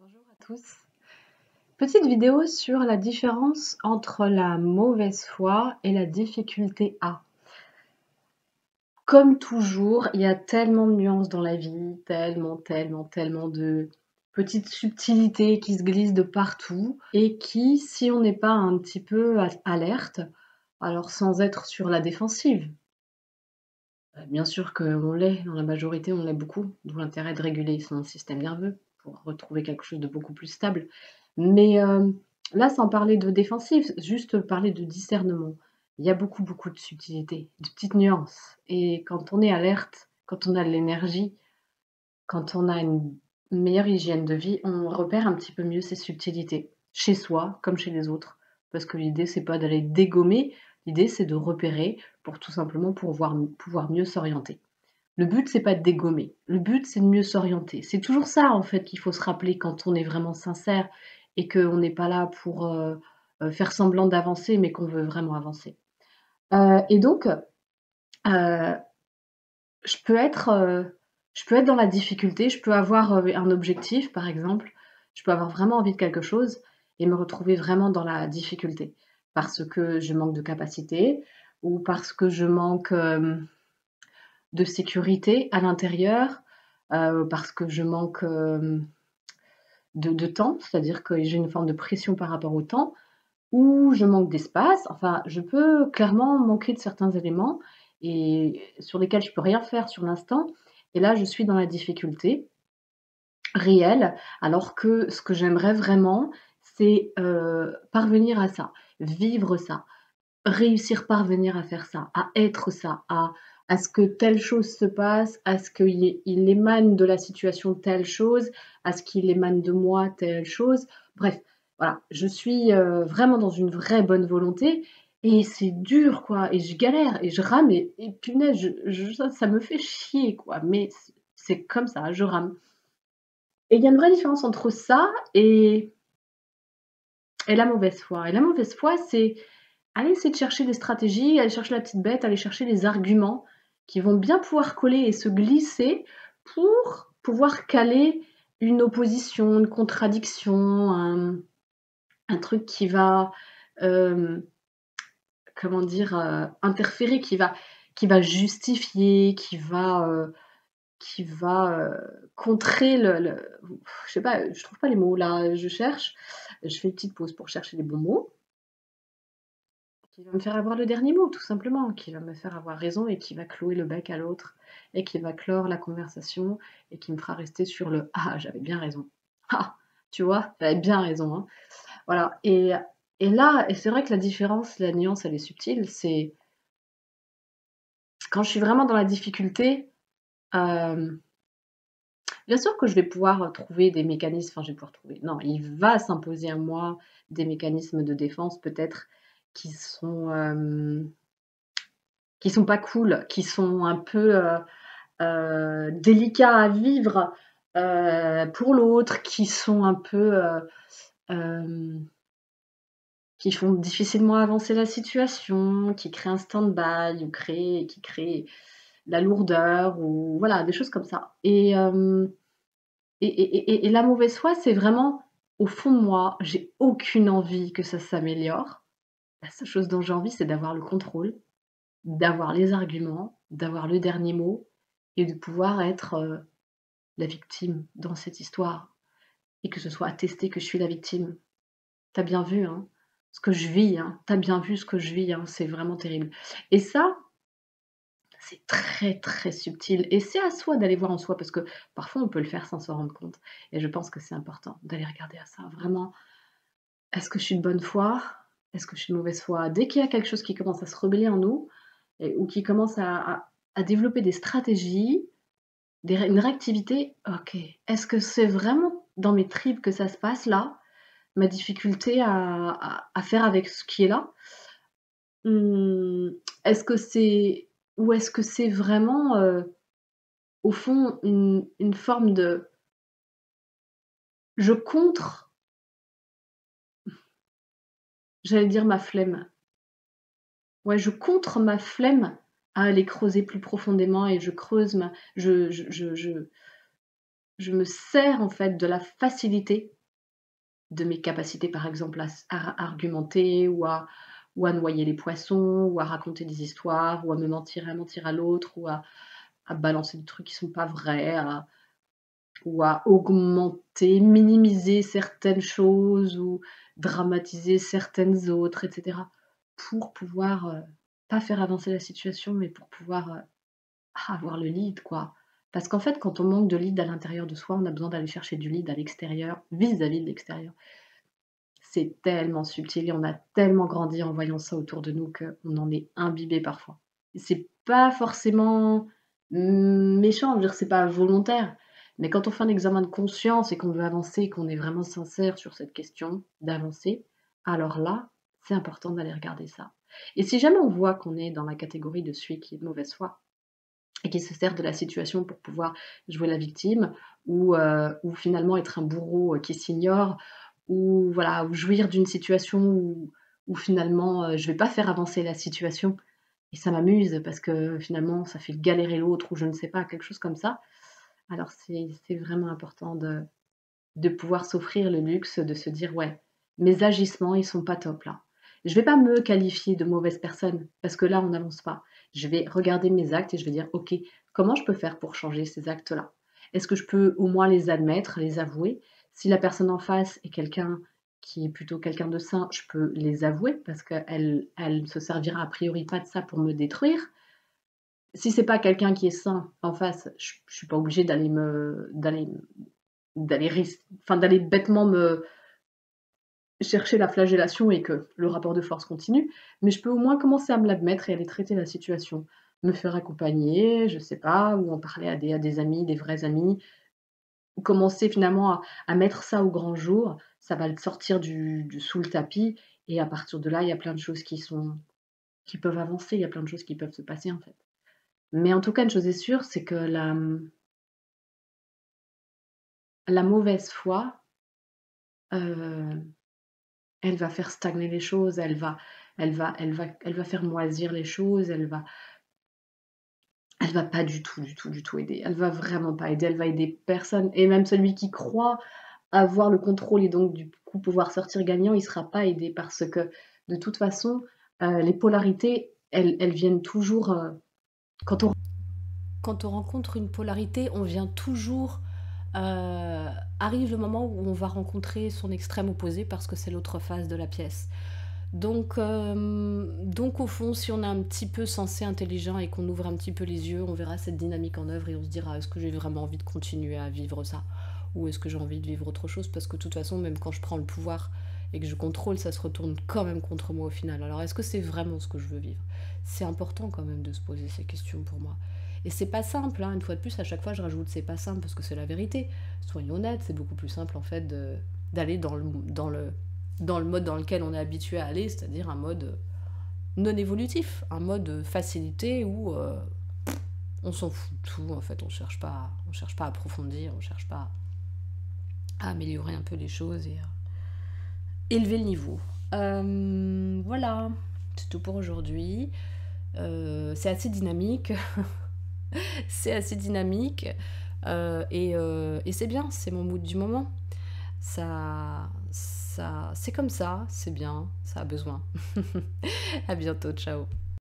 Bonjour à tous. Petite vidéo sur la différence entre la mauvaise foi et la difficulté A. Comme toujours, il y a tellement de nuances dans la vie, tellement de petites subtilités qui se glissent de partout et qui, si on n'est pas un petit peu alerte, alors sans être sur la défensive, bien sûr qu'on l'est, dans la majorité on l'est beaucoup, d'où l'intérêt de réguler son système nerveux pour retrouver quelque chose de beaucoup plus stable. Mais là, sans parler de défensive, juste parler de discernement. Il y a beaucoup de subtilités, de petites nuances. Et quand on est alerte, quand on a de l'énergie, quand on a une meilleure hygiène de vie, on repère un petit peu mieux ces subtilités, chez soi comme chez les autres. Parce que l'idée, c'est pas d'aller dégommer, l'idée, c'est de repérer pour tout simplement pouvoir mieux s'orienter. Le but, c'est pas de dégommer. Le but, c'est de mieux s'orienter. C'est toujours ça, en fait, qu'il faut se rappeler quand on est vraiment sincère et qu'on n'est pas là pour faire semblant d'avancer, mais qu'on veut vraiment avancer. Et donc, je peux être dans la difficulté, je peux avoir un objectif, par exemple, je peux avoir vraiment envie de quelque chose et me retrouver vraiment dans la difficulté parce que je manque de capacité ou parce que je manque de sécurité à l'intérieur, parce que je manque de temps, c'est-à-dire que j'ai une forme de pression par rapport au temps, ou je manque d'espace. Enfin, je peux clairement manquer de certains éléments et sur lesquels je peux rien faire sur l'instant. Et là, je suis dans la difficulté réelle, alors que ce que j'aimerais vraiment, c'est parvenir à ça, vivre ça, réussir, parvenir à faire ça, à être ça, à ce que telle chose se passe, à ce qu'il émane de la situation telle chose, à ce qu'il émane de moi telle chose. Bref, voilà, je suis vraiment dans une vraie bonne volonté et c'est dur, quoi. Et je galère et je rame et punaise, ça me fait chier, quoi. Mais c'est comme ça, je rame. Et il y a une vraie différence entre ça et la mauvaise foi. Et la mauvaise foi, c'est aller essayer de chercher des stratégies, aller chercher la petite bête, aller chercher des arguments qui vont bien pouvoir coller et se glisser pour pouvoir caler une opposition, une contradiction, un truc qui va, euh, comment dire, interférer, qui va justifier, qui va contrer je sais pas, je trouve pas les mots là, je cherche, je fais une petite pause pour chercher les bons mots. Qui va me faire avoir le dernier mot, tout simplement, qui va me faire avoir raison et qui va clouer le bec à l'autre et qui va clore la conversation et qui me fera rester sur le ah, j'avais bien raison. Ah, tu vois, j'avais bien raison. Hein. Voilà. Et là, et c'est vrai que la différence, la nuance, elle est subtile. C'est quand je suis vraiment dans la difficulté, euh, bien sûr que je vais pouvoir trouver des mécanismes, enfin, je vais pouvoir trouver, non, il va s'imposer à moi des mécanismes de défense peut-être qui sont. Qui sont pas cool, qui sont un peu délicats à vivre pour l'autre, qui sont un peu qui font difficilement avancer la situation, qui créent un stand-by ou qui créent la lourdeur ou voilà des choses comme ça. Et la mauvaise foi, c'est vraiment au fond de moi, j'ai aucune envie que ça s'améliore. La seule chose dont j'ai envie, c'est d'avoir le contrôle, d'avoir les arguments, d'avoir le dernier mot et de pouvoir être la victime dans cette histoire et que ce soit attesté que je suis la victime. T'as bien vu hein, ce que je vis, hein, t'as bien vu ce que je vis, hein, c'est vraiment terrible. Et ça, c'est très subtil et c'est à soi d'aller voir en soi parce que parfois on peut le faire sans s'en rendre compte. Et je pense que c'est important d'aller regarder à ça. Vraiment, est-ce que je suis de bonne foi? Est-ce que je suis de mauvaise foi? Dès qu'il y a quelque chose qui commence à se rebeller en nous, ou qui commence à développer des stratégies, une réactivité, ok. Est-ce que c'est vraiment dans mes tripes que ça se passe là, ma difficulté à faire avec ce qui est là? Est-ce que c'est ou est-ce que c'est vraiment au fond une forme de je contre, j'allais dire ma flemme. Ouais, je contre ma flemme à aller creuser plus profondément et je creuse je me sers en fait de la facilité de mes capacités, par exemple, à argumenter ou à noyer les poissons ou à raconter des histoires ou à mentir à l'autre ou à balancer des trucs qui sont pas vrais, ou à augmenter, minimiser certaines choses ou dramatiser certaines autres et cetera, pour pouvoir, pas faire avancer la situation, mais pour pouvoir, avoir le lead, quoi. Parce qu'en fait, quand on manque de lead à l'intérieur de soi, on a besoin d'aller chercher du lead à l'extérieur, vis-à-vis de l'extérieur. C'est tellement subtil et on a tellement grandi en voyant ça autour de nous qu'on en est imbibé parfois. Et c'est pas forcément, méchant, je veux dire, c'est pas volontaire, mais quand on fait un examen de conscience et qu'on veut avancer, qu'on est vraiment sincère sur cette question d'avancer, alors là, c'est important d'aller regarder ça. Et si jamais on voit qu'on est dans la catégorie de celui qui est de mauvaise foi et qui se sert de la situation pour pouvoir jouer la victime ou finalement être un bourreau, qui s'ignore ou voilà, ou jouir d'une situation où finalement, je vais pas faire avancer la situation et ça m'amuse parce que finalement ça fait galérer l'autre ou je ne sais pas, quelque chose comme ça. Alors c'est vraiment important de pouvoir s'offrir le luxe de se dire: «Ouais, mes agissements, ils sont pas top là». Je vais pas me qualifier de mauvaise personne parce que là, on n'avance pas. Je vais regarder mes actes et je vais dire: «OK, comment je peux faire pour changer ces actes-là? Est-ce que je peux au moins les admettre, les avouer?» Si la personne en face est quelqu'un qui est plutôt quelqu'un de sain, je peux les avouer parce qu'elle ne se servira a priori pas de ça pour me détruire. Si c'est pas quelqu'un qui est sain en face, je suis pas obligée d'aller bêtement me chercher la flagellation et que le rapport de force continue, mais je peux au moins commencer à me l'admettre et aller traiter la situation. Me faire accompagner, je sais pas, ou en parler à des amis, des vrais amis. Commencer finalement à mettre ça au grand jour, ça va le sortir du sous le tapis et à partir de là, il y a plein de choses qui peuvent avancer, il y a plein de choses qui peuvent se passer, en fait. Mais en tout cas, une chose est sûre, c'est que la mauvaise foi, heu elle va faire stagner les choses, elle va faire moisir les choses, elle va pas du tout, du tout, du tout aider. Elle va vraiment pas aider, elle va aider personne et même celui qui croit avoir le contrôle et donc du coup pouvoir sortir gagnant, il sera pas aidé parce que de toute façon, les polarités, elles viennent toujours, quand on Quand on rencontre une polarité, on vient toujours arrive le moment où on va rencontrer son extrême opposé parce que c'est l'autre face de la pièce. Donc au fond, si on est un petit peu sensé, intelligent et qu'on ouvre un petit peu les yeux, on verra cette dynamique en œuvre et on se dira est-ce que j'ai vraiment envie de continuer à vivre ça ou est-ce que j'ai envie de vivre autre chose parce que de toute façon, même quand je prends le pouvoir et que je contrôle, ça se retourne quand même contre moi au final. Alors est-ce que c'est vraiment ce que je veux vivre? C'est important quand même de se poser ces questions pour moi. Et c'est pas simple, hein. Une fois de plus, à chaque fois je rajoute c'est pas simple parce que c'est la vérité. Soyons honnêtes, c'est beaucoup plus simple en fait d'aller dans le mode dans lequel on est habitué à aller, c'est-à-dire un mode non évolutif, un mode facilité où on s'en fout de tout, en fait, on cherche pas à approfondir, on cherche pas à améliorer un peu les choses et à élever le niveau. Voilà, c'est tout pour aujourd'hui. C'est assez dynamique, c'est assez dynamique et c'est bien, c'est mon mood du moment. C'est comme ça, c'est bien, ça a besoin. À bientôt, ciao.